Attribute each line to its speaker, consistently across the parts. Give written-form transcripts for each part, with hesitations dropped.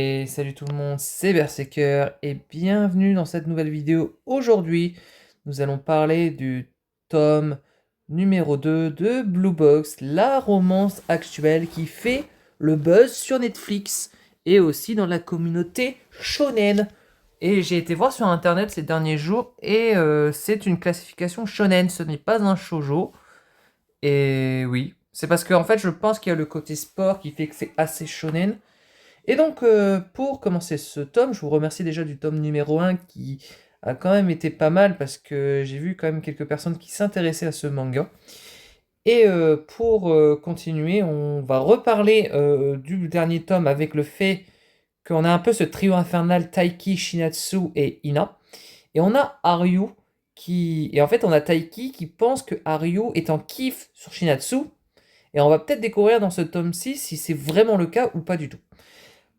Speaker 1: Et salut tout le monde, c'est Berserker et bienvenue dans cette nouvelle vidéo. Aujourd'hui, nous allons parler du tome numéro 2 de Blue Box, la romance actuelle qui fait le buzz sur Netflix et aussi dans la communauté shonen. Et j'ai été voir sur internet ces derniers jours et c'est une classification shonen, ce n'est pas un shoujo. Et oui, c'est parce que en fait je pense qu'il y a le côté sport qui fait que c'est assez shonen. Et donc, pour commencer ce tome, je vous remercie déjà du tome numéro 1 qui a quand même été pas mal parce que j'ai vu quand même quelques personnes qui s'intéressaient à ce manga. Et pour continuer, on va reparler du dernier tome avec le fait qu'on a un peu ce trio infernal Taiki, Shinatsu et Ina. Et on a Haryu qui... Et en fait, on a Taiki qui pense que Haryu est en kiff sur Shinatsu. Et on va peut-être découvrir dans ce tome 6 si c'est vraiment le cas ou pas du tout.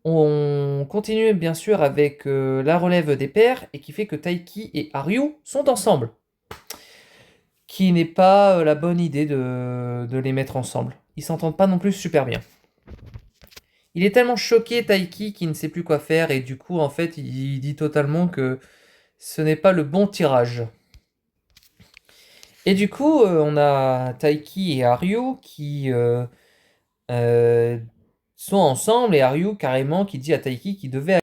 Speaker 1: On continue bien sûr avec la relève des pères et qui fait que Taiki et Haryu sont ensemble. Qui n'est pas la bonne idée de les mettre ensemble. Ils s'entendent pas non plus super bien. Il est tellement choqué Taiki qu'il ne sait plus quoi faire et du coup en fait il dit totalement que ce n'est pas le bon tirage. Et du coup on a Taiki et Haryu qui euh, sont ensemble et Haryu carrément qui dit à Taiki qu'il devait.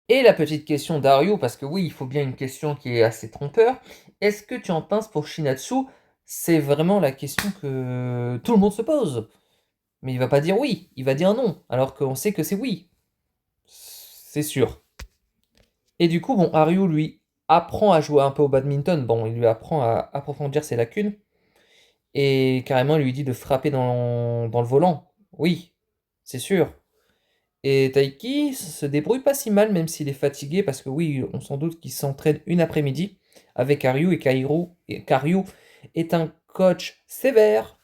Speaker 1: Et la petite question d'Ario, parce que oui, il faut bien une question qui est assez trompeur. Est-ce que tu en penses pour Shinatsu? C'est vraiment la question que tout le monde se pose. Mais il va pas dire oui, il va dire non, alors qu'on sait que c'est oui. C'est sûr. Et du coup, bon, Haru, lui, apprend à jouer un peu au badminton. Bon, il lui apprend à approfondir ses lacunes. Et carrément, il lui dit de frapper dans le volant. Oui, c'est sûr. Et Taiki se débrouille pas si mal, même s'il est fatigué, parce que oui, on s'en doute qu'il s'entraîne une après-midi avec Karyu, et Karyu est un coach sévère.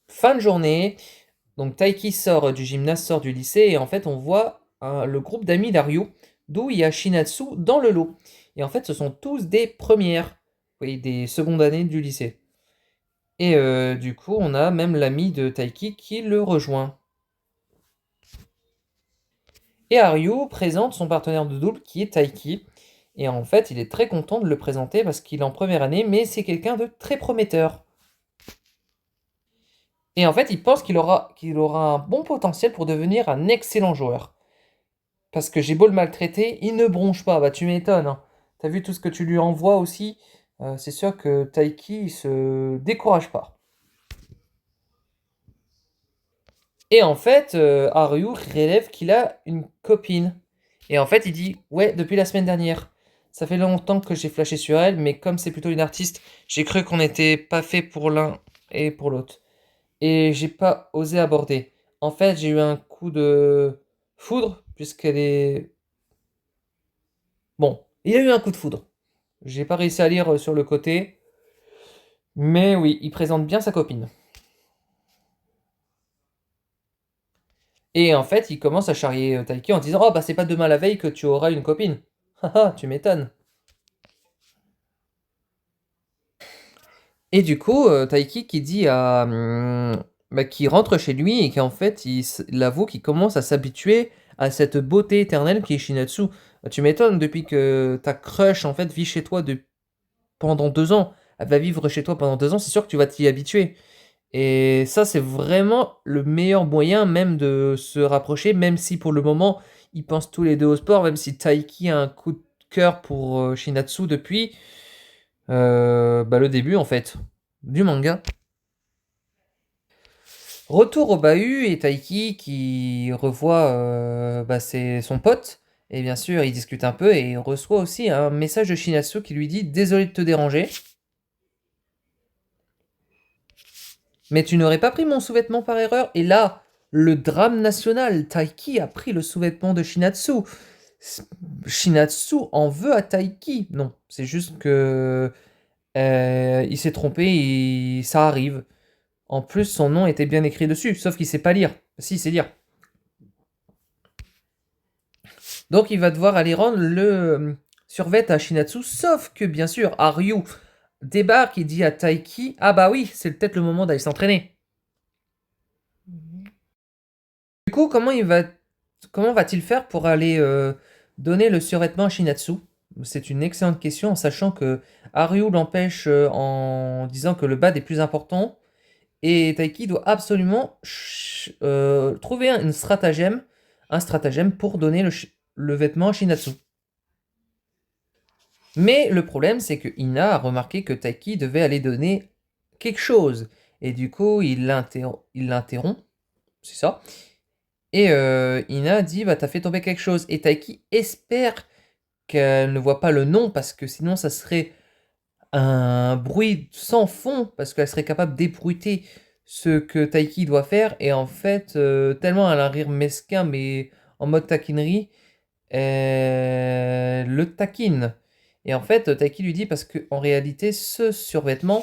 Speaker 1: Fin de journée, donc Taiki sort du gymnase, sort du lycée, et en fait on voit le groupe d'amis d'Aryu, d'où il y a Shinatsu dans le lot. Et en fait ce sont tous des premières, oui, des secondes années du lycée. Et du coup on a même l'ami de Taiki qui le rejoint. Et Haryu présente son partenaire de double qui est Taiki. Et en fait, il est très content de le présenter parce qu'il est en première année, mais c'est quelqu'un de très prometteur. Et en fait, il pense qu'il aura un bon potentiel pour devenir un excellent joueur. Parce que j'ai beau le maltraiter, il ne bronche pas. Bah tu m'étonnes, hein. T'as vu tout ce que tu lui envoies aussi. C'est sûr que Taiki, il se décourage pas. Et en fait, Haryu relève qu'il a une copine. Et en fait, il dit, ouais, depuis la semaine dernière. Ça fait longtemps que j'ai flashé sur elle, mais comme c'est plutôt une artiste, j'ai cru qu'on n'était pas fait pour l'un et pour l'autre. Et j'ai pas osé aborder. En fait, j'ai eu un coup de foudre, puisqu'elle est... Bon, il y a eu un coup de foudre. J'ai pas réussi à lire sur le côté, mais oui, il présente bien sa copine. Et en fait, il commence à charrier Taiki en disant, oh bah c'est pas demain la veille que tu auras une copine. Haha, tu m'étonnes. Et du coup, Taiki qui dit bah, qui rentre chez lui et qu'en fait, il avoue qu'il commence à s'habituer à cette beauté éternelle qui est Shinatsu. Tu m'étonnes, depuis que ta crush, en fait, vit chez toi pendant 2 ans. Elle va vivre chez toi pendant 2 ans, c'est sûr que tu vas t'y habituer. Et ça, c'est vraiment le meilleur moyen même de se rapprocher, même si pour le moment, ils pensent tous les deux au sport, même si Taiki a un coup de cœur pour Shinatsu depuis bah, le début, en fait, du manga. Retour au bahut et Taiki qui revoit bah, son pote. Et bien sûr, il discute un peu et il reçoit aussi un message de Shinatsu qui lui dit: désolé de te déranger, mais tu n'aurais pas pris mon sous-vêtement par erreur. Et là, le drame national, Taiki a pris le sous-vêtement de Shinatsu. Shinatsu en veut à Taiki. Non, c'est juste que il s'est trompé et ça arrive. En plus, son nom était bien écrit dessus, sauf qu'il sait pas lire. Si, il sait lire. Donc il va devoir aller rendre le survêt à Shinatsu, sauf que bien sûr, Haryu débarque et dit à Taiki: ah bah oui, c'est peut-être le moment d'aller s'entraîner. Du coup, comment il va comment va-t-il faire pour aller donner le survêtement à Shinatsu? C'est une excellente question en sachant que Haru l'empêche en disant que le bad est plus important et Taiki doit absolument trouver un stratagème pour donner le vêtement à Shinatsu. Mais le problème, c'est que Ina a remarqué que Taiki devait aller donner quelque chose. Et du coup, il l'interrompt, c'est ça. Et Ina dit, bah t'as fait tomber quelque chose. Et Taiki espère qu'elle ne voit pas le nom, parce que sinon ça serait un bruit sans fond, parce qu'elle serait capable d'ébruiter ce que Taiki doit faire. Et en fait, tellement elle a un rire mesquin, mais en mode taquinerie, le taquine. Et en fait, Taiki lui dit parce que en réalité, ce survêtement.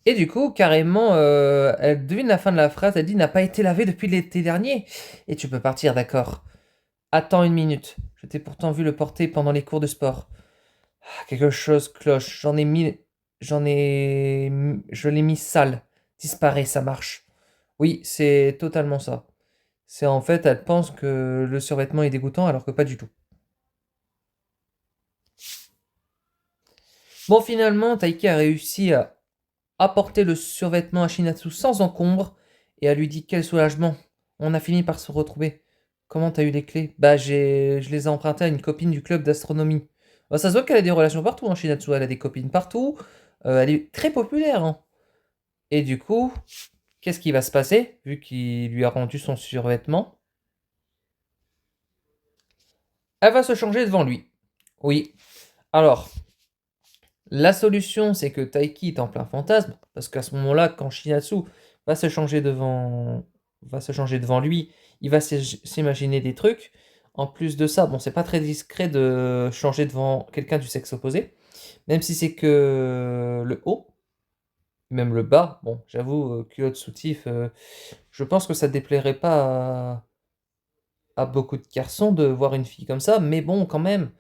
Speaker 1: Et du coup, carrément, elle devine la fin de la phrase. Elle dit n'a pas été lavé depuis l'été dernier. Et tu peux partir, d'accord. Attends une minute. Je t'ai pourtant vu le porter pendant les cours de sport. Ah, quelque chose cloche. J'en ai mis. J'en ai. Je l'ai mis sale. Disparaît, ça marche. Oui, c'est totalement ça. C'est en fait, elle pense que le survêtement est dégoûtant alors que pas du tout. Bon, finalement, Taiki a réussi à apporter le survêtement à Shinatsu sans encombre et elle lui dit quel soulagement. On a fini par se retrouver. Comment t'as eu les clés? Bah, je les ai empruntées à une copine du club d'astronomie. Bah, ça se voit qu'elle a des relations partout, hein, Shinatsu. Elle a des copines partout. Elle est très populaire, hein. Et du coup, qu'est-ce qui va se passer vu qu'il lui a rendu son survêtement? Elle va se changer devant lui. Oui. Alors, la solution, c'est que Taiki est en plein fantasme, parce qu'à ce moment-là, quand Shinatsu va se changer devant lui, il va s'imaginer des trucs. En plus de ça, bon, c'est pas très discret de changer devant quelqu'un du sexe opposé, même si c'est que le haut, même le bas. Bon, j'avoue, culotte soutif, je pense que ça déplairait pas à beaucoup de garçons de voir une fille comme ça, mais bon, quand même,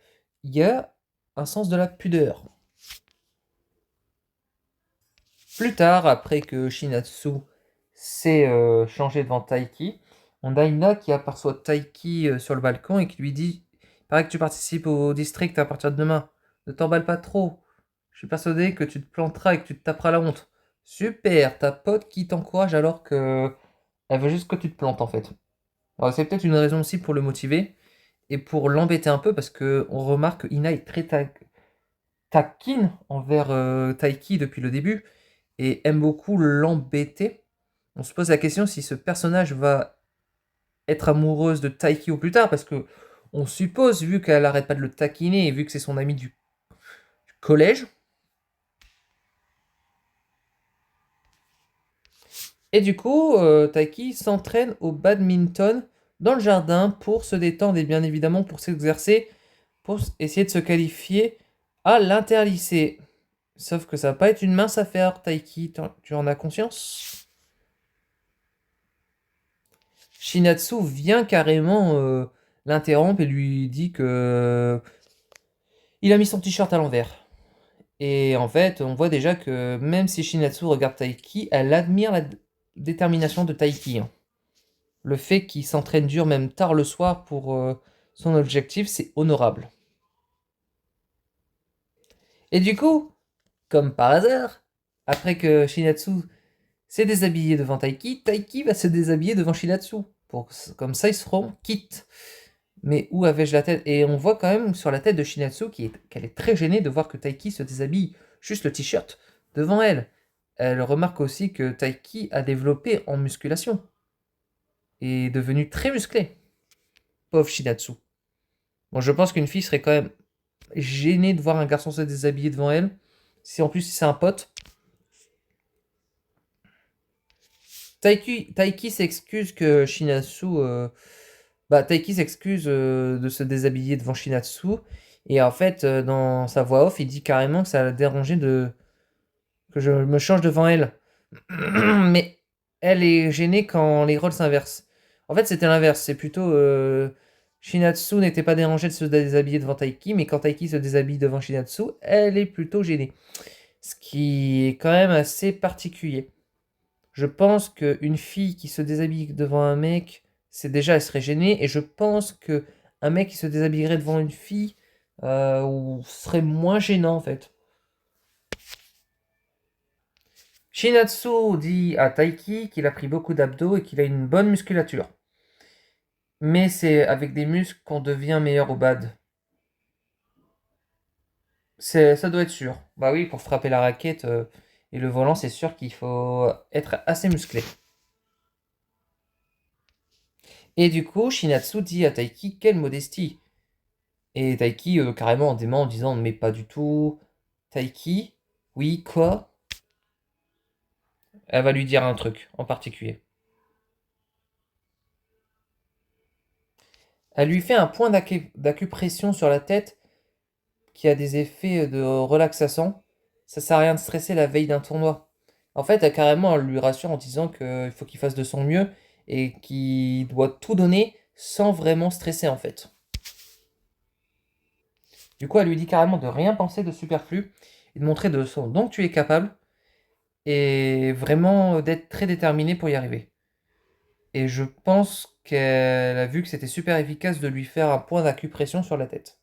Speaker 1: il y a un sens de la pudeur. Plus tard, après que Shinatsu s'est changé devant Taiki, on a Ina qui aperçoit Taiki sur le balcon et qui lui dit: il paraît que tu participes au district à partir de demain. Ne t'emballe pas trop. Je suis persuadé que tu te planteras et que tu te taperas la honte. Super, ta pote qui t'encourage alors que elle veut juste que tu te plantes en fait. Alors c'est peut-être une raison aussi pour le motiver et pour l'embêter un peu parce que on remarque que Ina est très taquine envers Taiki depuis le début et aime beaucoup l'embêter. On se pose la question si ce personnage va être amoureuse de Taiki au plus tard, parce que on suppose, vu qu'elle arrête pas de le taquiner et vu que c'est son ami du collège. Et du coup, Taiki s'entraîne au badminton dans le jardin pour se détendre et bien évidemment pour s'exercer, pour essayer de se qualifier à l'interlycée. Sauf que ça va pas être une mince affaire, Taiki, tu en as conscience? Shinatsu vient carrément l'interrompre et lui dit que il a mis son t-shirt à l'envers. Et en fait, on voit déjà que même si Shinatsu regarde Taiki, elle admire la détermination de Taiki, hein. Le fait qu'il s'entraîne dur même tard le soir pour son objectif, c'est honorable. Et du coup, comme par hasard, après que Shinatsu s'est déshabillé devant Taiki, Taiki va se déshabiller devant Shinatsu. Comme ça, ils seront quittes. Mais où avais-je la tête? Et on voit quand même sur la tête de Shinatsu qu'elle est très gênée de voir que Taiki se déshabille juste le t-shirt devant elle. Elle remarque aussi que Taiki a développé en musculation et est devenu très musclé. Pauvre Shinatsu. Bon, je pense qu'une fille serait quand même gênée de voir un garçon se déshabiller devant elle. Si en plus c'est un pote. Taiki s'excuse que Shinatsu Taiki s'excuse de se déshabiller devant Shinatsu. Et en fait, dans sa voix off, il dit carrément que ça l'a dérangé que je me change devant elle. Mais elle est gênée quand les rôles s'inversent. En fait, c'était l'inverse. C'est plutôt Shinatsu n'était pas dérangée de se déshabiller devant Taiki, mais quand Taiki se déshabille devant Shinatsu, elle est plutôt gênée. Ce qui est quand même assez particulier. Je pense qu'une fille qui se déshabille devant un mec, c'est déjà, elle serait gênée. Et je pense qu'un mec qui se déshabillerait devant une fille serait moins gênant en fait. Shinatsu dit à Taiki qu'il a pris beaucoup d'abdos et qu'il a une bonne musculature. Mais c'est avec des muscles qu'on devient meilleur au bad. Ça doit être sûr. Bah oui, pour frapper la raquette et le volant, c'est sûr qu'il faut être assez musclé. Et du coup, Shinatsu dit à Taiki, quelle modestie. Et Taiki, carrément en dément, en disant, mais pas du tout. Taiki, oui, quoi? Elle va lui dire un truc en particulier. Elle lui fait un point d'acupression sur la tête qui a des effets de relaxation. Ça sert à rien de stresser la veille d'un tournoi. En fait, elle lui rassure en disant qu'il faut qu'il fasse de son mieux et qu'il doit tout donner sans vraiment stresser en fait. Du coup, elle lui dit carrément de rien penser de superflu et de montrer de son dont tu es capable et vraiment d'être très déterminé pour y arriver. Et je pense qu'elle a vu que c'était super efficace de lui faire un point d'acupression sur la tête.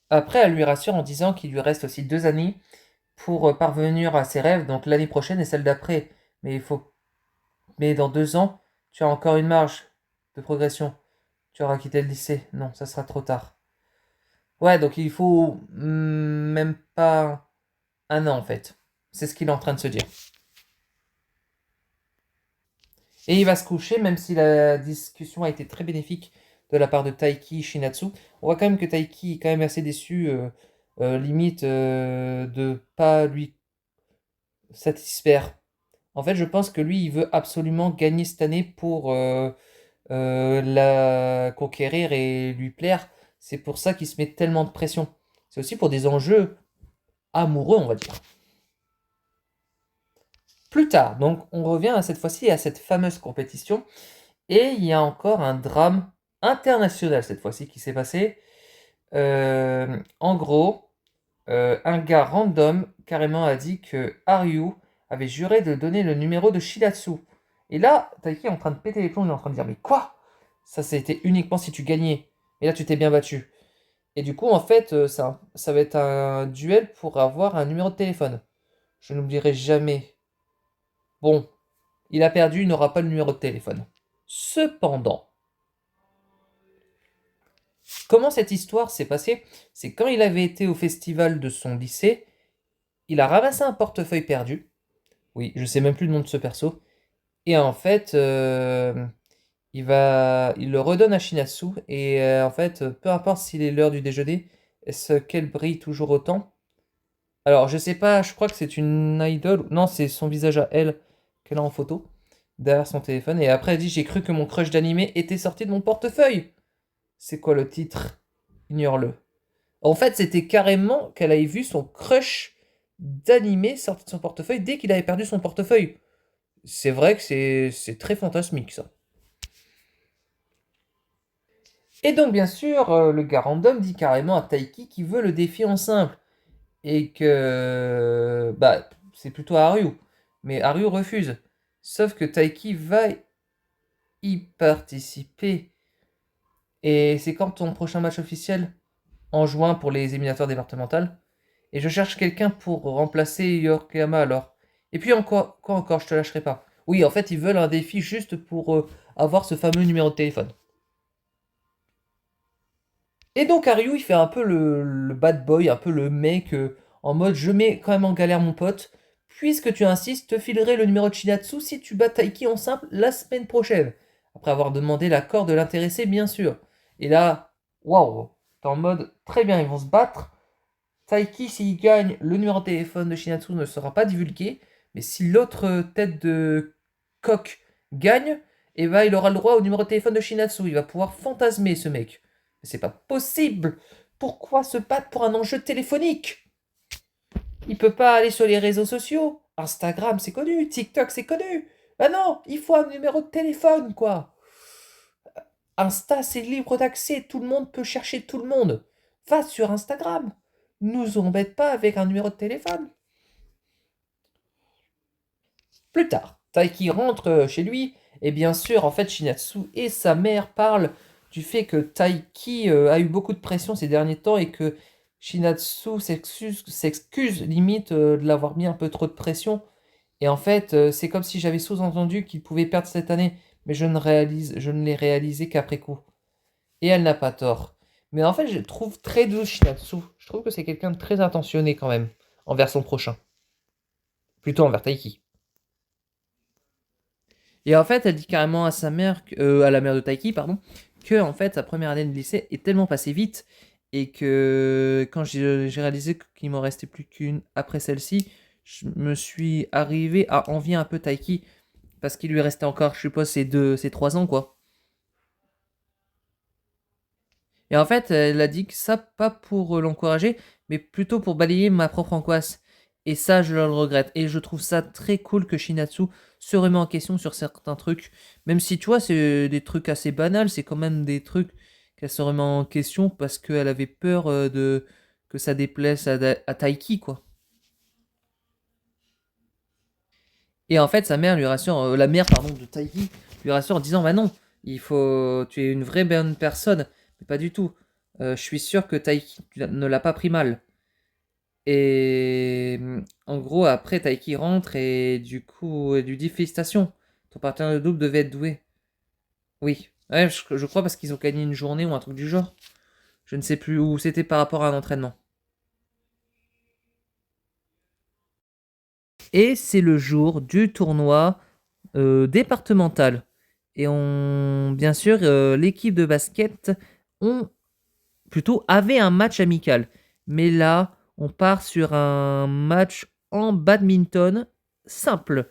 Speaker 1: Après, elle lui rassure en disant qu'il lui reste aussi 2 années pour parvenir à ses rêves, donc l'année prochaine et celle d'après. Mais dans 2 ans, tu as encore une marge de progression. Tu auras quitté le lycée. Non, ça sera trop tard. Ouais, donc il faut même pas un an en fait. C'est ce qu'il est en train de se dire. Et il va se coucher, même si la discussion a été très bénéfique de la part de Taiki Shinatsu. On voit quand même que Taiki est quand même assez déçu, limite de pas lui satisfaire. En fait, je pense que lui, il veut absolument gagner cette année pour la conquérir et lui plaire. C'est pour ça qu'il se met tellement de pression. C'est aussi pour des enjeux amoureux, on va dire. Plus tard, donc, on revient à cette fois-ci à cette fameuse compétition. Et il y a encore un drame international cette fois-ci qui s'est passé. En gros, un gars random carrément a dit que Haryu avait juré de donner le numéro de Shiratsu. Et là, Taiki est en train de péter les plombs, il est en train de dire mais quoi? Ça c'était uniquement si tu gagnais. Et là tu t'es bien battu. Et du coup en fait ça va être un duel pour avoir un numéro de téléphone. Je n'oublierai jamais. Bon, il a perdu, il n'aura pas le numéro de téléphone. Cependant, comment cette histoire s'est passée? C'est quand il avait été au festival de son lycée, il a ramassé un portefeuille perdu. Oui, je sais même plus le nom de ce perso. Et en fait, il le redonne à Shinatsu. Et en fait, peu importe s'il est l'heure du déjeuner, est-ce qu'elle brille toujours autant? Alors, je sais pas, je crois que c'est une idole. Non, c'est son visage à elle qu'elle a en photo derrière son téléphone. Et après, elle dit, j'ai cru que mon crush d'animé était sorti de mon portefeuille. C'est quoi le titre? Ignore-le. En fait, c'était carrément qu'elle avait vu son crush d'animé sortir de son portefeuille dès qu'il avait perdu son portefeuille. C'est vrai que c'est très fantasmique ça. Et donc, bien sûr, le gars random dit carrément à Taiki qu'il veut le défi en simple. Et que. Bah, c'est plutôt Haru. Mais Haru refuse. Sauf que Taiki va y participer. Et c'est quand ton prochain match officiel? En juin pour les éliminatoires départementales. Et je cherche quelqu'un pour remplacer Yoriyama alors. Et puis encore, quoi encore, je te lâcherai pas. Oui, en fait, ils veulent un défi juste pour avoir ce fameux numéro de téléphone. Et donc Haryu, il fait un peu le bad boy, un peu le mec en mode je mets quand même en galère mon pote. Puisque tu insistes, te filerai le numéro de Shinatsu si tu bats Taiki en simple la semaine prochaine. Après avoir demandé l'accord de l'intéressé, bien sûr. Et là, waouh, t'es en mode très bien, ils vont se battre. Taiki, s'il gagne, le numéro de téléphone de Shinatsu ne sera pas divulgué. Mais si l'autre tête de coq gagne, eh ben, il aura le droit au numéro de téléphone de Shinatsu. Il va pouvoir fantasmer ce mec. Mais c'est pas possible. Pourquoi se battre pour un enjeu téléphonique? Il peut pas aller sur les réseaux sociaux. Instagram, c'est connu. TikTok, c'est connu. Ah non, il faut un numéro de téléphone, quoi. Insta, c'est libre d'accès. Tout le monde peut chercher tout le monde. Va sur Instagram. Nous embête pas avec un numéro de téléphone. Plus tard, Taiki rentre chez lui, et bien sûr, en fait, Shinatsu et sa mère parlent du fait que Taiki a eu beaucoup de pression ces derniers temps et que Shinatsu s'excuse limite de l'avoir mis un peu trop de pression. Et en fait, c'est comme si j'avais sous-entendu qu'il pouvait perdre cette année, mais je ne l'ai réalisé qu'après coup. Et elle n'a pas tort. Mais en fait, je le trouve très douce, Shinatsu. Je trouve que c'est quelqu'un de très attentionné quand même, envers son prochain. Plutôt envers Taiki. Et en fait, elle dit carrément à sa mère, à la mère de Taiki, pardon, que en fait, sa première année de lycée est tellement passée vite et que quand j'ai réalisé qu'il m'en restait plus qu'une après celle-ci, je me suis arrivé à envier un peu Taiki parce qu'il lui restait encore, je suppose, ses 3 ans, quoi. Et en fait, elle a dit que ça, pas pour l'encourager, mais plutôt pour balayer ma propre angoisse. Et ça, je le regrette. Et je trouve ça très cool que Shinatsu se remet en question sur certains trucs. Même si, tu vois, c'est des trucs assez banals, c'est quand même des trucs qu'elle se remet en question parce qu'elle avait peur que ça déplaise à Taiki, quoi. Et en fait, sa mère lui rassure, la mère, pardon, de Taiki, lui rassure en disant, bah non, tu es une vraie bonne personne. Mais pas du tout. Je suis sûr que Taiki ne l'a pas pris mal. Et en gros, après, Taiki rentre et du coup, elle lui dit félicitations. Ton partenaire de double devait être doué. Oui. Ouais, je crois parce qu'ils ont gagné une journée ou un truc du genre. Je ne sais plus où c'était par rapport à un entraînement. Et c'est le jour du tournoi départemental. Et bien sûr, l'équipe de basket ont avait un match amical. Mais là, on part sur un match en badminton simple.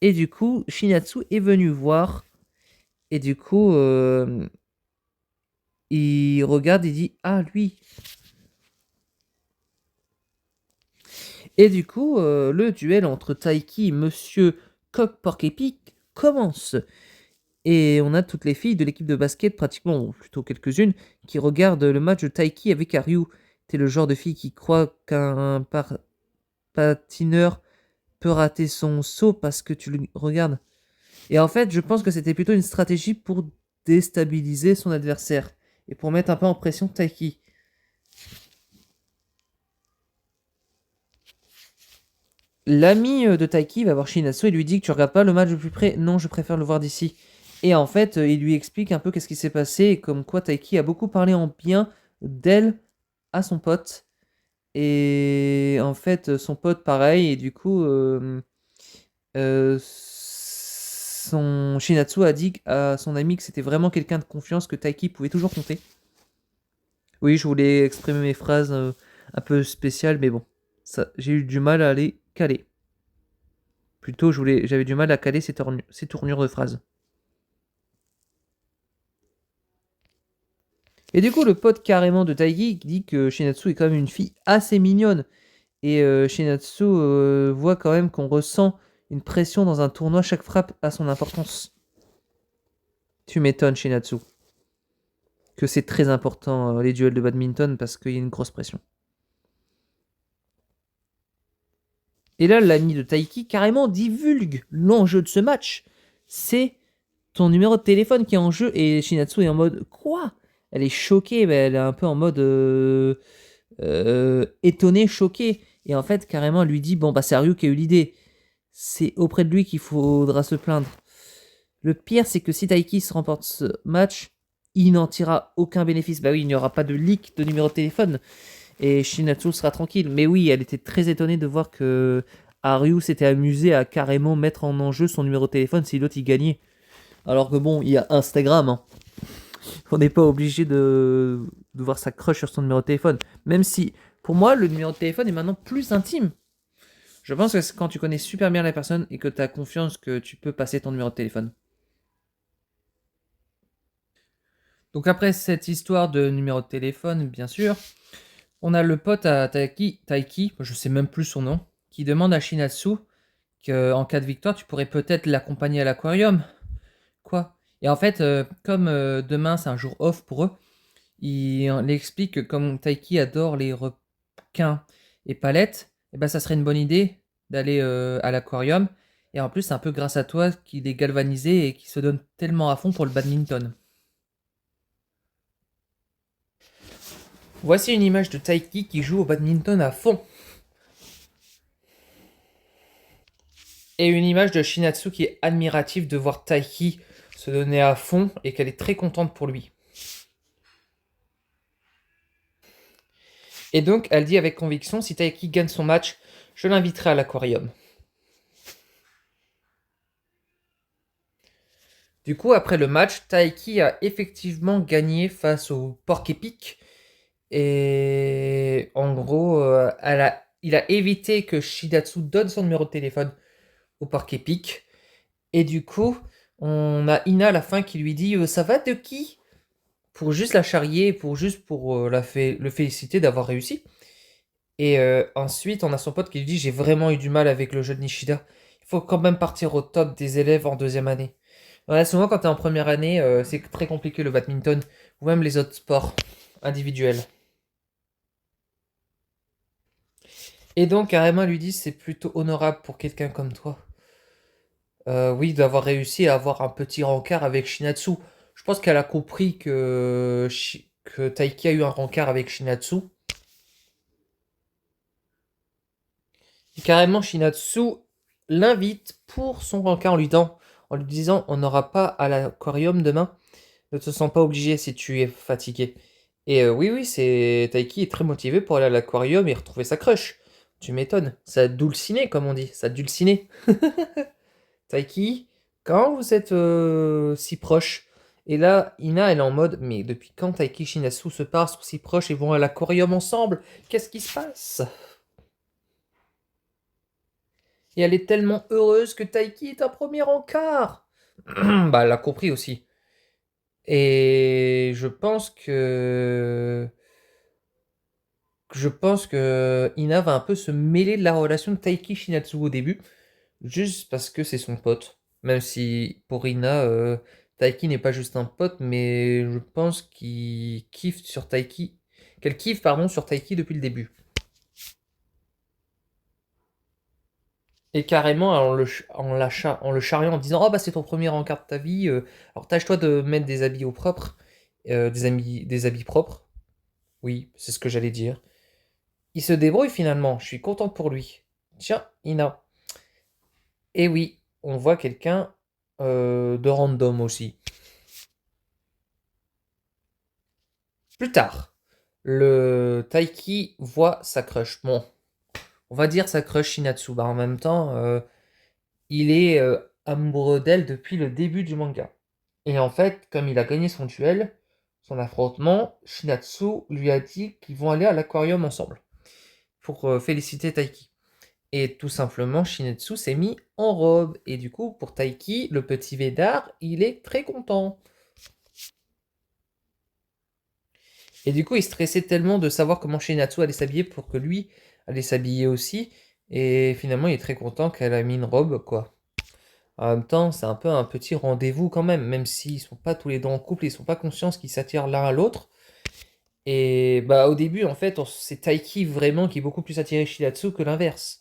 Speaker 1: Et du coup, Shinatsu est venu voir. Et du coup, il regarde et dit, ah, lui. Et du coup, le duel entre Taiki et Monsieur Coq Porc Épic commence. Et on a toutes les filles de l'équipe de basket, pratiquement, ou plutôt quelques-unes, qui regardent le match de Taiki avec Aryu. T'es le genre de fille qui croit qu'un patineur peut rater son saut parce que tu le regardes. Et en fait, je pense que c'était plutôt une stratégie pour déstabiliser son adversaire et pour mettre un peu en pression Taiki. L'ami de Taiki va voir Shinatsu et lui dit que tu regardes pas le match de plus près. Non, je préfère le voir d'ici. Et en fait, il lui explique un peu qu'est-ce qui s'est passé et comme quoi Taiki a beaucoup parlé en bien d'elle à son pote. Et en fait, son pote pareil. Et du coup, son Shinatsu a dit à son ami que c'était vraiment quelqu'un de confiance que Taiki pouvait toujours compter. Oui, je voulais exprimer mes phrases un peu spéciales, mais bon, ça, j'ai eu du mal à les caler. Plutôt, j'avais du mal à caler ces tournures de phrases. Et du coup, le pote carrément de Taiki dit que Shinatsu est quand même une fille assez mignonne. Et Shinatsu voit quand même qu'on ressent une pression dans un tournoi. Chaque frappe a son importance. Tu m'étonnes, Shinatsu. Que c'est très important les duels de badminton parce qu'il y a une grosse pression. Et là, l'ami de Taiki carrément divulgue l'enjeu de ce match. C'est ton numéro de téléphone qui est en jeu et Shinatsu est en mode quoi? Elle est choquée, mais elle est un peu en mode étonnée, choquée. Et en fait, carrément, elle lui dit bon, bah, c'est Ryu qui a eu l'idée. C'est auprès de lui qu'il faudra se plaindre. Le pire, c'est que si Taiki se remporte ce match, il n'en tirera aucun bénéfice. Bah oui, il n'y aura pas de leak de numéro de téléphone. Et Shinatsu sera tranquille. Mais oui, elle était très étonnée de voir que Ryu s'était amusé à carrément mettre en enjeu son numéro de téléphone si l'autre y gagnait. Alors que bon, il y a Instagram. Hein. On n'est pas obligé de voir sa crush sur son numéro de téléphone. Même si, pour moi, le numéro de téléphone est maintenant plus intime. Je pense que c'est quand tu connais super bien la personne et que tu as confiance que tu peux passer ton numéro de téléphone. Donc après cette histoire de numéro de téléphone, bien sûr, on a le pote à Taiki, je sais même plus son nom, qui demande à Shinatsu qu'en cas de victoire, tu pourrais peut-être l'accompagner à l'aquarium. Quoi? Et en fait, comme demain c'est un jour off pour eux, il explique que comme Taiki adore les requins et palettes, et ben ça serait une bonne idée d'aller à l'aquarium. Et en plus, c'est un peu grâce à toi qu'il est galvanisé et qu'il se donne tellement à fond pour le badminton. Voici une image de Taiki qui joue au badminton à fond. Et une image de Shinatsu qui est admirative de voir Taiki se donner à fond et qu'elle est très contente pour lui. Et donc, elle dit avec conviction, si Taiki gagne son match, je l'inviterai à l'aquarium. Du coup, après le match, Taiki a effectivement gagné face au Porc-Épic. Et en gros, il a évité que Shidatsu donne son numéro de téléphone au Porc-Épic. Et du coup, on a Ina à la fin qui lui dit ça va de qui? Pour juste la charrier, pour le féliciter d'avoir réussi. Et ensuite, on a son pote qui lui dit j'ai vraiment eu du mal avec le jeu de Nishida. Il faut quand même partir au top des élèves en deuxième année. Ouais, souvent quand t'es en première année, c'est très compliqué le badminton ou même les autres sports individuels. Et donc carrément lui dit c'est plutôt honorable pour quelqu'un comme toi. Oui, d'avoir réussi à avoir un petit rencard avec Shinatsu. Je pense qu'elle a compris que Taiki a eu un rencard avec Shinatsu. Et carrément Shinatsu l'invite pour son rencard en lui disant on n'aura pas à l'aquarium demain. Ne te sens pas obligé si tu es fatigué. Et oui, oui, c'est Taiki est très motivé pour aller à l'aquarium et retrouver sa crush. Tu m'étonnes. Ça dulciné, comme on dit. Ça dulciné. Taiki, quand vous êtes si proches. Et là, Ina, elle est en mode, mais depuis quand Taiki et Shinasu se parlent, sont si proches et vont à l'aquarium ensemble? Qu'est-ce qui se passe? Et elle est tellement heureuse que Taiki est un premier encart. Bah, elle l'a compris aussi. Et je pense que Ina va un peu se mêler de la relation de Taiki Shinatsu au début, juste parce que c'est son pote. Même si pour Ina, Taiki n'est pas juste un pote, mais je pense qu'elle kiffe pardon sur Taiki depuis le début. Et carrément en le charriant en disant oh bah c'est ton premier encart de ta vie, alors tâche-toi de mettre des habits au propre, des habits propres. Oui, c'est ce que j'allais dire. Il se débrouille finalement, je suis contente pour lui. Tiens, Ina. Et oui, on voit quelqu'un de random aussi. Plus tard, le Taiki voit sa crush. Bon, on va dire sa crush Shinatsu. Bah, en même temps, il est amoureux d'elle depuis le début du manga. Et en fait, comme il a gagné son duel, son affrontement, Shinatsu lui a dit qu'ils vont aller à l'aquarium ensemble pour féliciter Taiki. Et tout simplement, Shinetsu s'est mis en robe. Et du coup, pour Taiki, le petit Védar, il est très content. Et du coup, il stressait tellement de savoir comment Shinatsu allait s'habiller pour que lui allait s'habiller aussi. Et finalement, il est très content qu'elle a mis une robe, quoi. En même temps, c'est un peu un petit rendez-vous quand même, même s'ils sont pas tous les deux en couple, ils sont pas conscients qu'ils s'attirent l'un à l'autre. Et bah au début, en fait, c'est Taiki vraiment qui est beaucoup plus attiré Shinatsu que l'inverse.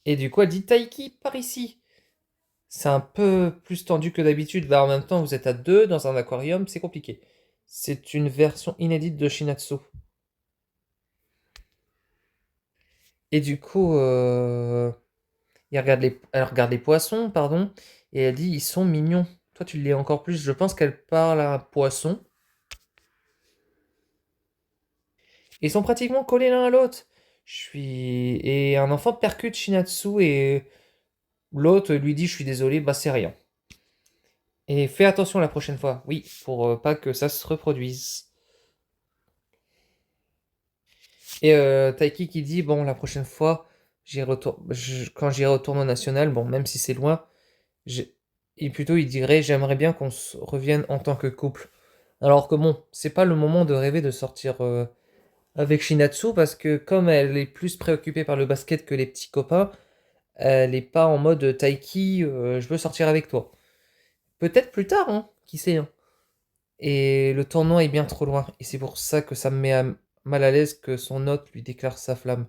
Speaker 1: Et du coup, elle dit Taiki, par ici. C'est un peu plus tendu que d'habitude. Bah, en même temps, vous êtes à deux dans un aquarium, c'est compliqué. C'est une version inédite de Shinatsu. Et du coup, elle regarde les poissons, pardon, et elle dit ils sont mignons. Toi, tu l'es encore plus. Je pense qu'elle parle à un poisson. Ils sont pratiquement collés l'un à l'autre. Et un enfant percute Shinatsu et l'autre lui dit je suis désolé, bah c'est rien. Et fais attention la prochaine fois, oui, pour pas que ça se reproduise. Et Taiki qui dit, bon, la prochaine fois, quand j'irai au tournoi national, bon, même si c'est loin, j'ai- et plutôt il dirait, j'aimerais bien qu'on se revienne en tant que couple. Alors que bon, c'est pas le moment de rêver de sortir avec Shinatsu, parce que comme elle est plus préoccupée par le basket que les petits copains, elle est pas en mode Taiki, je veux sortir avec toi. Peut-être plus tard, hein, qui sait, hein. Et le tournoi est bien trop loin, et c'est pour ça que ça me met mal à l'aise que son hôte lui déclare sa flamme.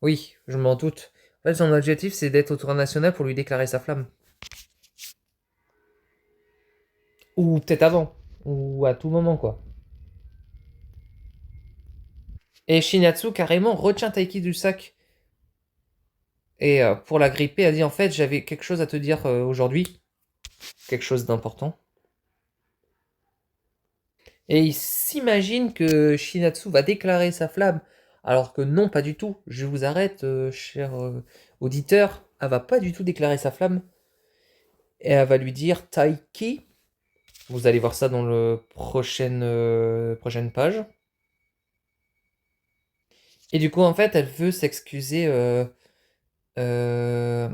Speaker 1: Oui, je m'en doute. En fait, son objectif, c'est d'être au tournoi national pour lui déclarer sa flamme. Ou peut-être avant. Ou à tout moment, quoi. Et Shinatsu, carrément, retient Taiki du sac. Et pour la gripper, elle dit, en fait, j'avais quelque chose à te dire aujourd'hui. Quelque chose d'important. Et il s'imagine que Shinatsu va déclarer sa flamme. Alors que non, pas du tout. Je vous arrête, cher auditeur. Elle va pas du tout déclarer sa flamme. Et elle va lui dire Taiki. Vous allez voir ça dans le prochaine page. Et du coup, en fait, elle veut s'excuser euh,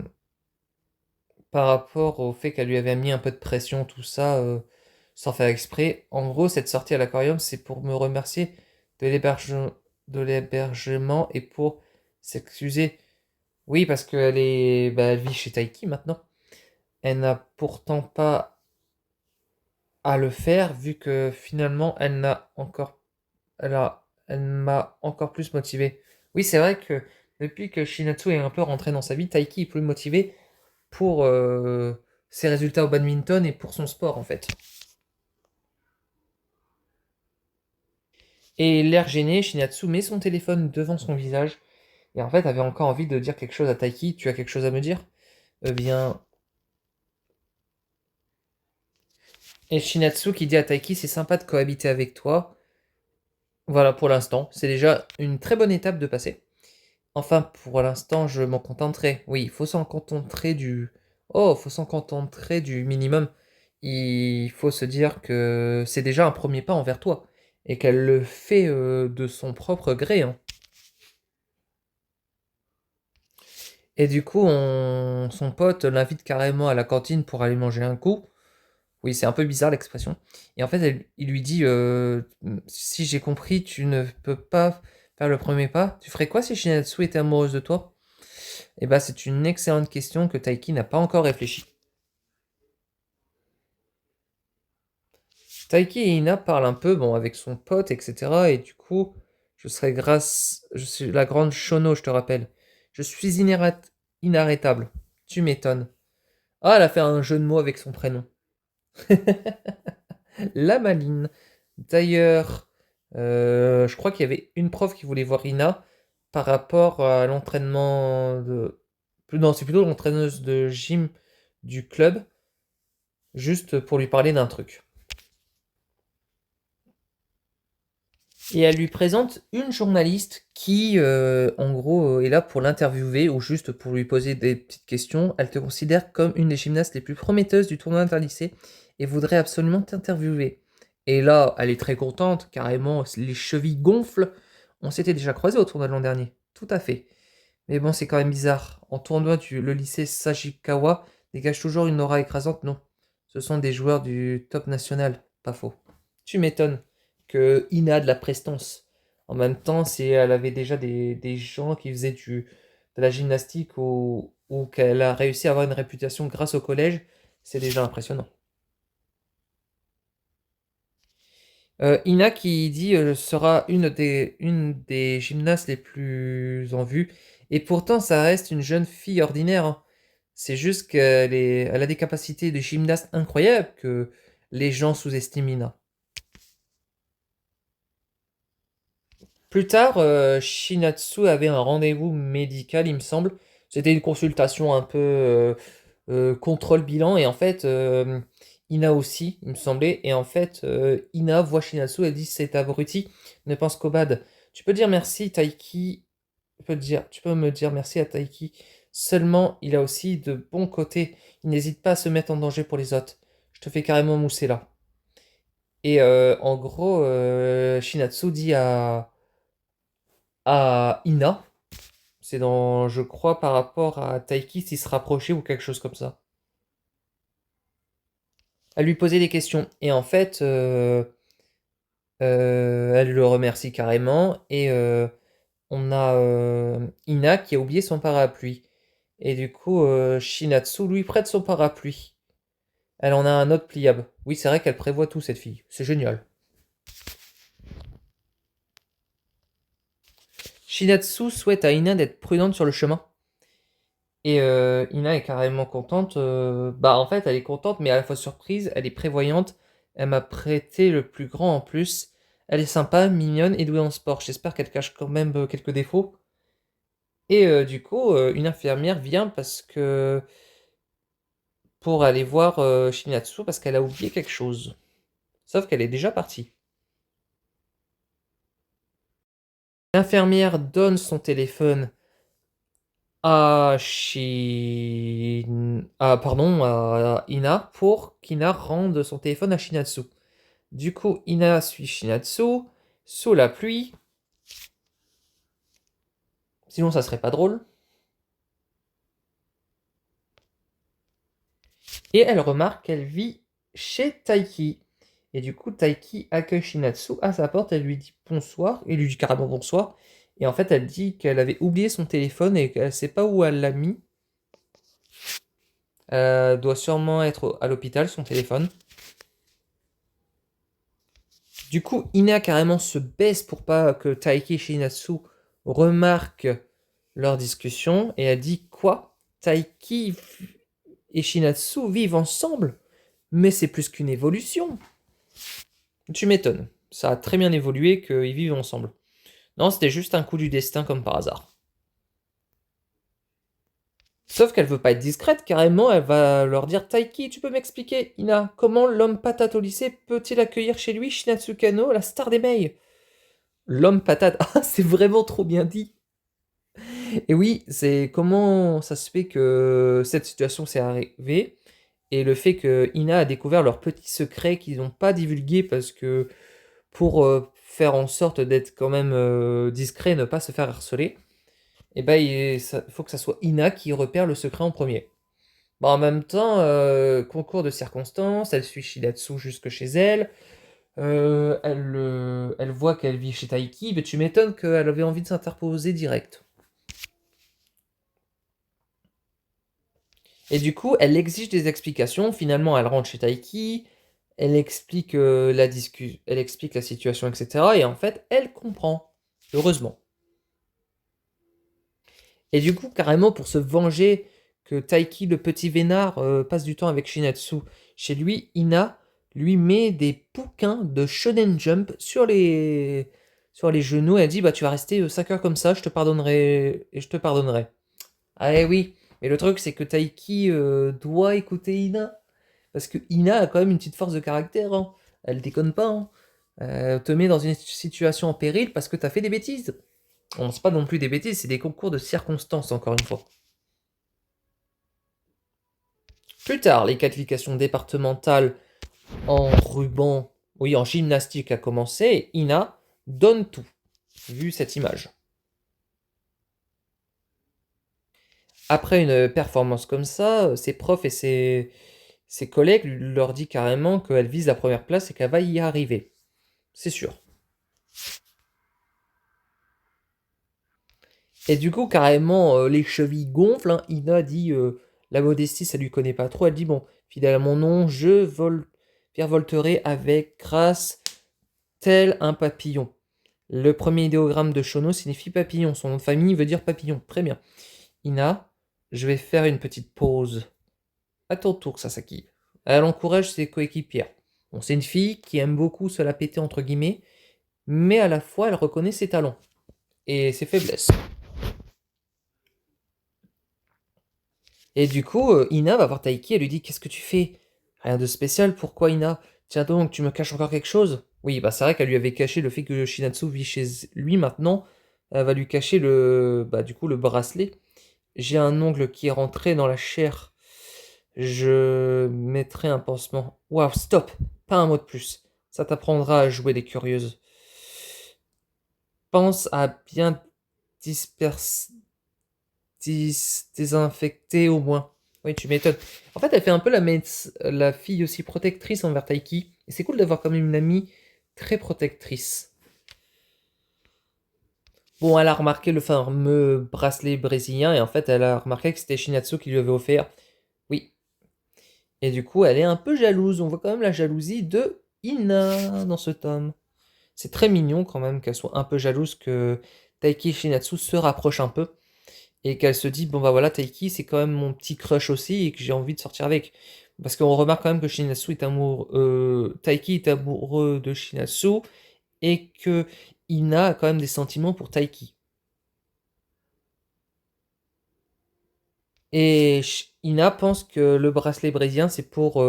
Speaker 1: par rapport au fait qu'elle lui avait mis un peu de pression, tout ça, sans faire exprès. En gros, cette sortie à l'aquarium, c'est pour me remercier de l'hébergement et pour s'excuser. Oui, parce qu'elle elle vit chez Taiki maintenant. Elle n'a pourtant pas à le faire, vu que finalement, elle m'a encore plus motivé. Oui, c'est vrai que depuis que Shinatsu est un peu rentré dans sa vie, Taiki est plus motivé pour ses résultats au badminton et pour son sport en fait. Et l'air gêné, Shinatsu met son téléphone devant son visage et en fait avait encore envie de dire quelque chose à Taiki. Tu as quelque chose à me dire? Eh bien, et Shinatsu qui dit à Taiki, c'est sympa de cohabiter avec toi. Voilà pour l'instant, c'est déjà une très bonne étape de passer. Enfin, pour l'instant, je m'en contenterai. Oui, il faut s'en contenter du... Oh, faut s'en contenter du minimum. Il faut se dire que c'est déjà un premier pas envers toi. Et qu'elle le fait de son propre gré, hein. Et du coup, son pote l'invite carrément à la cantine pour aller manger un coup. Oui, c'est un peu bizarre l'expression. Et en fait, il lui dit, si j'ai compris, tu ne peux pas faire le premier pas. Tu ferais quoi si Shinatsu était amoureuse de toi? Eh ben, c'est une excellente question que Taiki n'a pas encore réfléchi. Taiki et Ina parlent un peu, bon, avec son pote, etc. Et du coup, je suis la grande Shono, je te rappelle. Je suis inarrêtable. Tu m'étonnes. Ah, elle a fait un jeu de mots avec son prénom. La maline. D'ailleurs, je crois qu'il y avait une prof qui voulait voir Ina par rapport à l'entraînement de... Non, c'est plutôt l'entraîneuse de gym du club, juste pour lui parler d'un truc. Et elle lui présente une journaliste qui, en gros, est là pour l'interviewer ou juste pour lui poser des petites questions. Elle te considère comme une des gymnastes les plus prometteuses du tournoi interlycée et voudrait absolument t'interviewer. Et là, elle est très contente, carrément, les chevilles gonflent. On s'était déjà croisés au tournoi de l'an dernier. Tout à fait. Mais bon, c'est quand même bizarre. En tournoi, le lycée Sajikawa dégage toujours une aura écrasante, non. Ce sont des joueurs du top national, pas faux. Tu m'étonnes que Ina a de la prestance. En même temps, si elle avait déjà des gens qui faisaient de la gymnastique ou qu'elle a réussi à avoir une réputation grâce au collège, c'est déjà impressionnant. Ina qui dit sera une des gymnastes les plus en vue. Et pourtant, ça reste une jeune fille ordinaire, hein. C'est juste elle a des capacités de gymnaste incroyables que les gens sous-estiment Ina. Plus tard, Shinatsu avait un rendez-vous médical, il me semble. C'était une consultation un peu contrôle bilan. Et en fait, Ina aussi, il me semblait. Et en fait, Ina voit Shinatsu, elle dit cet abruti ne pense qu'au bad. Tu peux dire merci, Taiki. Tu peux me dire merci à Taiki. Seulement, il a aussi de bons côtés. Il n'hésite pas à se mettre en danger pour les autres. Je te fais carrément mousser là. Et en gros, Shinatsu dit à Ina. C'est dans, je crois, par rapport à Taiki s'il se rapprochait ou quelque chose comme ça. Elle lui posait des questions. Et en fait, elle le remercie carrément. Et on a Ina qui a oublié son parapluie. Et du coup, Shinatsu lui prête son parapluie. Elle en a un autre pliable. Oui, c'est vrai qu'elle prévoit tout, cette fille. C'est génial. Shinatsu souhaite à Ina d'être prudente sur le chemin. Et Ina est carrément contente. Bah en fait, elle est contente, mais à la fois surprise, elle est prévoyante. Elle m'a prêté le plus grand en plus. Elle est sympa, mignonne et douée en sport. J'espère qu'elle cache quand même quelques défauts. Et du coup, une infirmière vient parce que pour aller voir Shinatsu parce qu'elle a oublié quelque chose. Sauf qu'elle est déjà partie. L'infirmière donne son téléphone à Ina pour qu'Ina rende son téléphone à Shinatsu. Du coup, Ina suit Shinatsu sous la pluie. Sinon, ça serait pas drôle. Et elle remarque qu'elle vit chez Taiki. Et du coup, Taiki accueille Shinatsu à sa porte. Elle lui dit bonsoir. Il lui dit carrément bonsoir. Et en fait, elle dit qu'elle avait oublié son téléphone et qu'elle sait pas où elle l'a mis. Doit sûrement être à l'hôpital, son téléphone. Du coup, Ina carrément se baisse pour pas que Taiki et Shinatsu remarquent leur discussion. Et elle dit quoi? Taiki et Shinatsu vivent ensemble? Mais c'est plus qu'une évolution. Tu m'étonnes. Ça a très bien évolué qu'ils vivent ensemble. Non, c'était juste un coup du destin comme par hasard. Sauf qu'elle veut pas être discrète, carrément, elle va leur dire Taiki, tu peux m'expliquer, Ina, comment l'homme patate au lycée peut-il accueillir chez lui Shinatsu Kano, la star des mails? L'homme patate, ah, c'est vraiment trop bien dit. Et oui, c'est comment ça se fait que cette situation s'est arrivée et le fait que Ina a découvert leur petit secret qu'ils n'ont pas divulgué parce que pour faire en sorte d'être quand même discret, ne pas se faire harceler, et ben il faut que ça soit Ina qui repère le secret en premier. Bon, en même temps, concours de circonstances, elle suit Shidatsu jusque chez elle, elle voit qu'elle vit chez Taiki, mais tu m'étonnes qu'elle avait envie de s'interposer direct. Et du coup, elle exige des explications. Finalement, elle rentre chez Taiki, elle explique, elle explique la situation, etc. Et en fait, elle comprend. Heureusement. Et du coup, carrément, pour se venger que Taiki, le petit vénard, passe du temps avec Shinatsu chez lui, Ina lui met des bouquins de Shonen Jump sur les genoux. Elle dit, bah tu vas rester 5 heures comme ça, je te pardonnerai et je te pardonnerai. Ah eh oui, mais le truc c'est que Taiki doit écouter Ina. Parce que Ina a quand même une petite force de caractère, hein. Elle déconne pas, hein. Te met dans une situation en péril parce que t'as fait des bêtises. Bon, c'est pas non plus des bêtises, c'est des concours de circonstances, encore une fois. Plus tard, les qualifications départementales en ruban, oui, en gymnastique a commencé, et Ina donne tout, vu cette image. Après une performance comme ça, ses profs et ses collègues leur disent carrément qu'elle vise la première place et qu'elle va y arriver. C'est sûr. Et du coup, carrément, les chevilles gonflent, hein. Ina dit la modestie, ça lui connaît pas trop. Elle dit bon, fidèle à mon nom, je virevolterai avec grâce tel un papillon. Le premier idéogramme de Shono signifie papillon. Son nom de famille veut dire papillon. Très bien. Ina, je vais faire une petite pause. À ton tour, Sasaki. Elle encourage ses coéquipières. Bon, c'est une fille qui aime beaucoup se la péter entre guillemets, mais à la fois elle reconnaît ses talents et ses faiblesses. Et du coup, Ina va voir Taiki et lui dit qu'est-ce que tu fais? Rien de spécial, pourquoi Ina? Tiens donc, tu me caches encore quelque chose? Oui, bah c'est vrai qu'elle lui avait caché le fait que Shinatsu vit chez lui maintenant. Elle va lui cacher du coup, le bracelet. J'ai un ongle qui est rentré dans la chair. Je mettrai un pansement. Waouh, stop! Pas un mot de plus. Ça t'apprendra à jouer des curieuses. Pense à bien disperser désinfecté au moins. Oui, tu m'étonnes. En fait, elle fait un peu la fille aussi protectrice envers Taiki. Et c'est cool d'avoir quand même une amie très protectrice. Bon, elle a remarqué le fameux bracelet brésilien et en fait, elle a remarqué que c'était Shinatsu qui lui avait offert. Oui. Et du coup, elle est un peu jalouse. On voit quand même la jalousie de Ina dans ce tome. C'est très mignon quand même qu'elle soit un peu jalouse que Taiki et Shinatsu se rapprochent un peu. et qu'elle se dit, bon bah voilà, Taiki, c'est quand même mon petit crush aussi, et que j'ai envie de sortir avec. Parce qu'on remarque quand même que Shinatsu est amoureux, Taiki est amoureux de Shinatsu, et que Ina a quand même des sentiments pour Taiki. Et Ina pense que le bracelet brésilien, c'est pour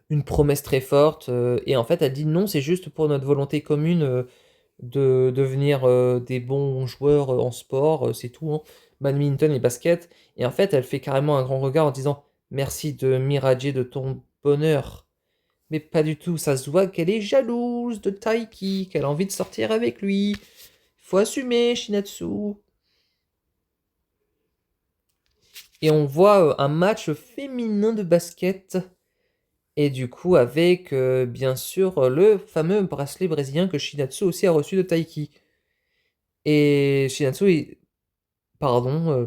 Speaker 1: une promesse très forte, et en fait, elle dit non, c'est juste pour notre volonté commune de devenir des bons joueurs en sport, c'est tout, hein, badminton et basket. Et en fait, elle fait carrément un grand regard en disant merci de m'irradier de ton bonheur. Mais pas du tout, ça se voit qu'elle est jalouse de Taiki, qu'elle a envie de sortir avec lui. Faut assumer, Shinatsu. Et on voit un match féminin de basket. Et du coup, avec bien sûr le fameux bracelet brésilien que Shinatsu aussi a reçu de Taiki. Et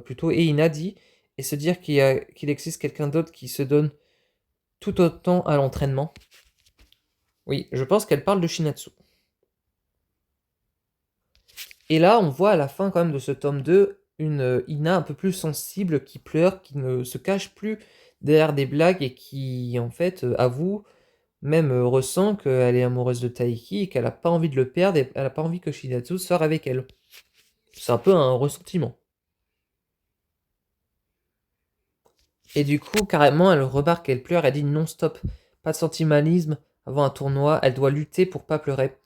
Speaker 1: plutôt, et Ina dit, et se dire qu'il existe quelqu'un d'autre qui se donne tout autant à l'entraînement. Oui, je pense qu'elle parle de Shinatsu. Et là, on voit à la fin quand même de ce tome 2 une Ina un peu plus sensible qui pleure, qui ne se cache plus derrière des blagues et qui en fait avoue, même ressent qu'elle est amoureuse de Taiki et qu'elle n'a pas envie de le perdre et elle n'a pas envie que Shinatsu sorte avec elle. C'est un peu un ressentiment. Et du coup, carrément, elle remarque qu'elle pleure, elle dit non stop, pas de sentimentalisme, avant un tournoi, elle doit lutter pour pas pleurer.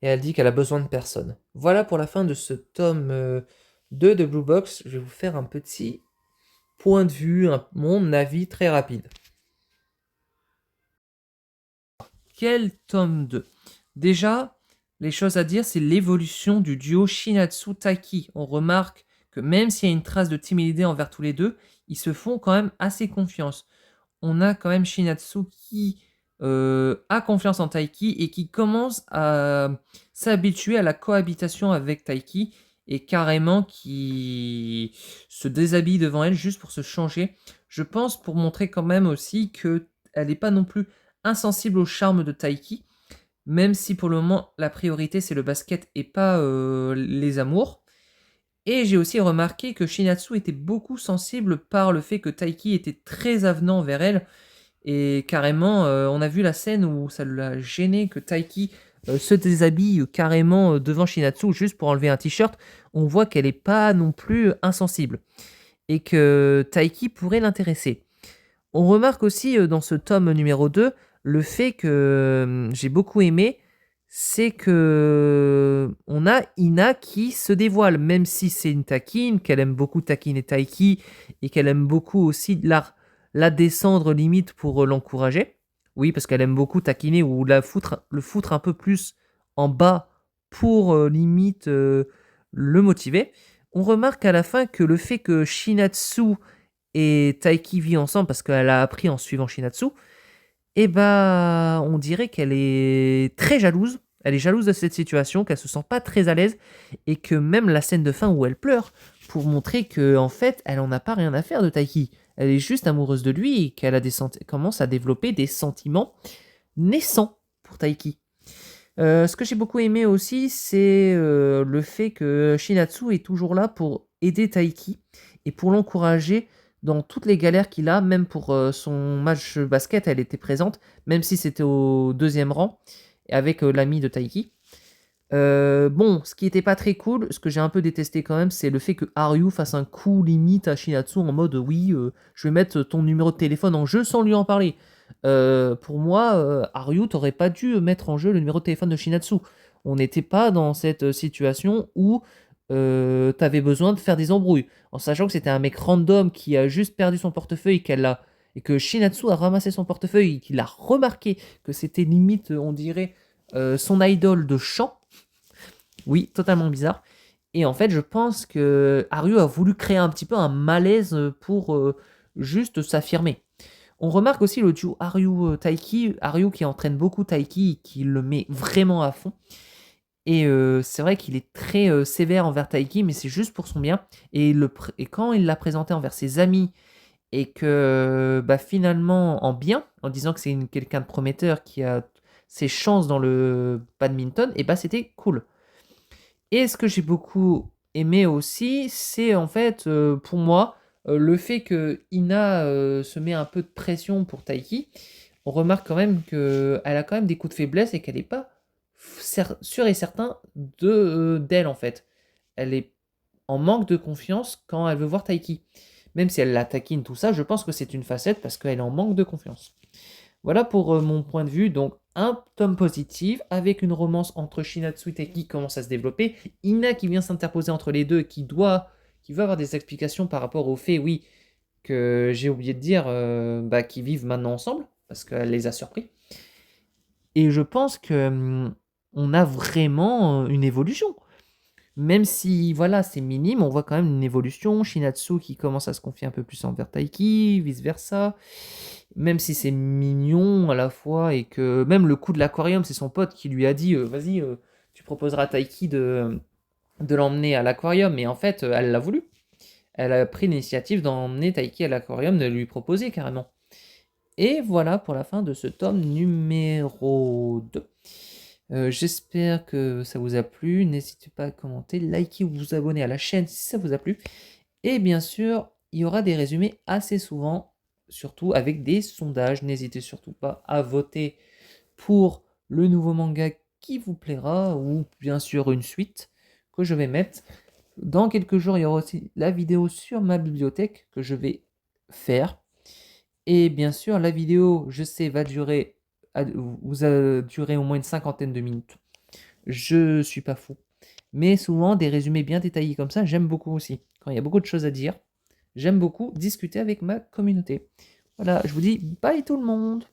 Speaker 1: Et elle dit qu'elle a besoin de personne. Voilà pour la fin de ce tome 2 de Blue Box. Je vais vous faire un petit point de vue, mon avis très rapide. Quel tome 2? Déjà, les choses à dire, c'est l'évolution du duo Shinatsu-Taiki. On remarque que même s'il y a une trace de timidité envers tous les deux, ils se font quand même assez confiance. On a quand même Shinatsu qui a confiance en Taiki et qui commence à s'habituer à la cohabitation avec Taiki et carrément qui se déshabille devant elle juste pour se changer. Je pense pour montrer quand même aussi que elle n'est pas non plus insensible au charme de Taiki, même si pour le moment la priorité c'est le basket et pas les amours. Et j'ai aussi remarqué que Shinatsu était beaucoup sensible par le fait que Taiki était très avenant vers elle. Et carrément, on a vu la scène où ça l'a gêné que Taiki se déshabille carrément devant Shinatsu juste pour enlever un t-shirt. On voit qu'elle n'est pas non plus insensible et que Taiki pourrait l'intéresser. On remarque aussi dans ce tome numéro 2 le fait que j'ai beaucoup aimé, c'est que on a Ina qui se dévoile, même si c'est une taquine, qu'elle aime beaucoup taquiner Taiki et qu'elle aime beaucoup aussi la descendre limite pour l'encourager. Oui, parce qu'elle aime beaucoup taquiner ou le foutre un peu plus en bas pour limite le motiver. On remarque à la fin que le fait que Shinatsu et Taiki vit ensemble parce qu'elle a appris en suivant Shinatsu, et bah on dirait qu'elle est très jalouse. Elle est jalouse de cette situation, qu'elle se sent pas très à l'aise et que même la scène de fin où elle pleure pour montrer que en fait elle en a pas rien à faire de Taiki. Elle est juste amoureuse de lui et qu'elle a commence à développer des sentiments naissants pour Taiki. Ce que j'ai beaucoup aimé aussi, c'est le fait que Shinatsu est toujours là pour aider Taiki et pour l'encourager dans toutes les galères qu'il a, même pour son match basket, elle était présente, même si c'était au deuxième rang, avec l'ami de Taiki. Bon, ce qui était pas très cool, ce que j'ai un peu détesté quand même, c'est le fait que Haryu fasse un coup limite à Shinatsu en mode oui, je vais mettre ton numéro de téléphone en jeu sans lui en parler. Pour moi, Haryu, t'aurais pas dû mettre en jeu le numéro de téléphone de Shinatsu. On n'était pas dans cette situation où t'avais besoin de faire des embrouilles. En sachant que c'était un mec random qui a juste perdu son portefeuille et que Shinatsu a ramassé son portefeuille et qu'il a remarqué que c'était limite, on dirait, son idole de chant. Oui, totalement bizarre. Et en fait, je pense que Haryu a voulu créer un petit peu un malaise pour juste s'affirmer. On remarque aussi le duo Haryu-Taiki. Haryu qui entraîne beaucoup Taiki et qui le met vraiment à fond. Et c'est vrai qu'il est très sévère envers Taiki, mais c'est juste pour son bien. Et quand il l'a présenté envers ses amis, et que bah, finalement, en bien, en disant que c'est quelqu'un de prometteur qui a ses chances dans le badminton, et bah c'était cool. Et ce que j'ai beaucoup mais aussi, c'est en fait, pour moi, le fait que Ina se met un peu de pression pour Taiki. On remarque quand même qu'elle a quand même des coups de faiblesse et qu'elle n'est pas sûre et certain d'elle en fait. Elle est en manque de confiance quand elle veut voir Taiki. Même si elle la taquine, tout ça, je pense que c'est une facette parce qu'elle est en manque de confiance. Voilà pour mon point de vue. Donc, un tome positif avec une romance entre Shinatsu et Taiki qui commence à se développer. Ina qui vient s'interposer entre les deux, qui va avoir des explications par rapport au fait, oui, que j'ai oublié de dire, qu'ils vivent maintenant ensemble parce qu'elle les a surpris. Et je pense que on a vraiment une évolution. Même si, voilà, c'est minime, on voit quand même une évolution. Shinatsu qui commence à se confier un peu plus envers Taiki, vice-versa. Même si c'est mignon à la fois et que même le coup de l'aquarium, c'est son pote qui lui a dit vas-y, tu proposeras à Taiki de l'emmener à l'aquarium. Mais en fait, elle l'a voulu. Elle a pris l'initiative d'emmener Taiki à l'aquarium, de lui proposer carrément. Et voilà pour la fin de ce tome numéro 2. J'espère que ça vous a plu. N'hésitez pas à commenter, liker ou vous abonner à la chaîne si ça vous a plu. Et bien sûr, il y aura des résumés assez souvent, surtout avec des sondages. N'hésitez surtout pas à voter pour le nouveau manga qui vous plaira ou bien sûr une suite que je vais mettre. Dans quelques jours, il y aura aussi la vidéo sur ma bibliothèque que je vais faire. Et bien sûr, la vidéo, je sais, vous a duré au moins une cinquantaine de minutes. Je suis pas fou. Mais souvent, des résumés bien détaillés comme ça, j'aime beaucoup aussi. Quand il y a beaucoup de choses à dire, j'aime beaucoup discuter avec ma communauté. Voilà, je vous dis bye tout le monde!